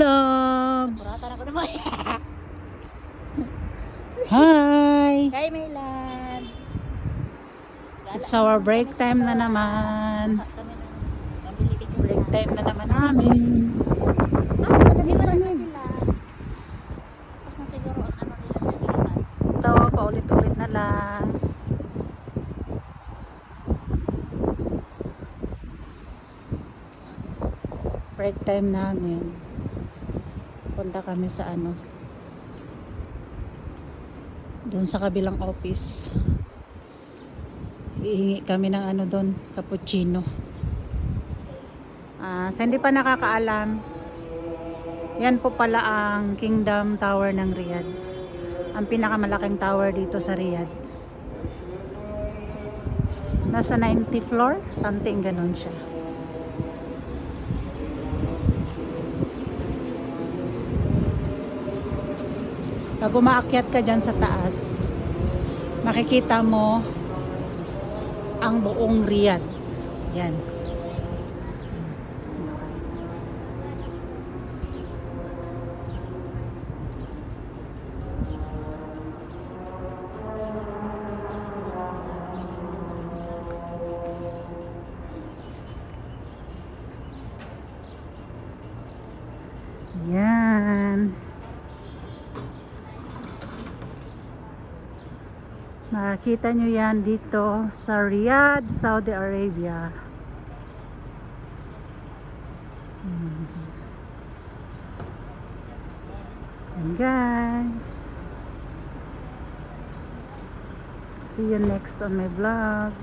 loves! Kuratan ako naman. Hi! Hi, my loves. It's our break time na naman. Kami na. Nabili ka Break time na naman namin. Nabili na sila. Tapos na siguro ang ano nila nalihan. Ito, paulit-ulit na lang. Break time namin. Punta kami sa ano, doon sa kabilang office. Hihingi kami ng ano doon, cappuccino. Sa hindi pa nakakaalam, yan po pala ang Kingdom Tower ng Riyadh. Ang pinakamalaking tower dito sa Riyadh. Nasa 90th floor, something ganon siya. Pag umaakyat ka dyan sa taas, makikita mo ang buong Riyadh. Yan. Yan. Makikita nyo yan dito sa Riyadh, Saudi Arabia. And guys, see you next on my vlog.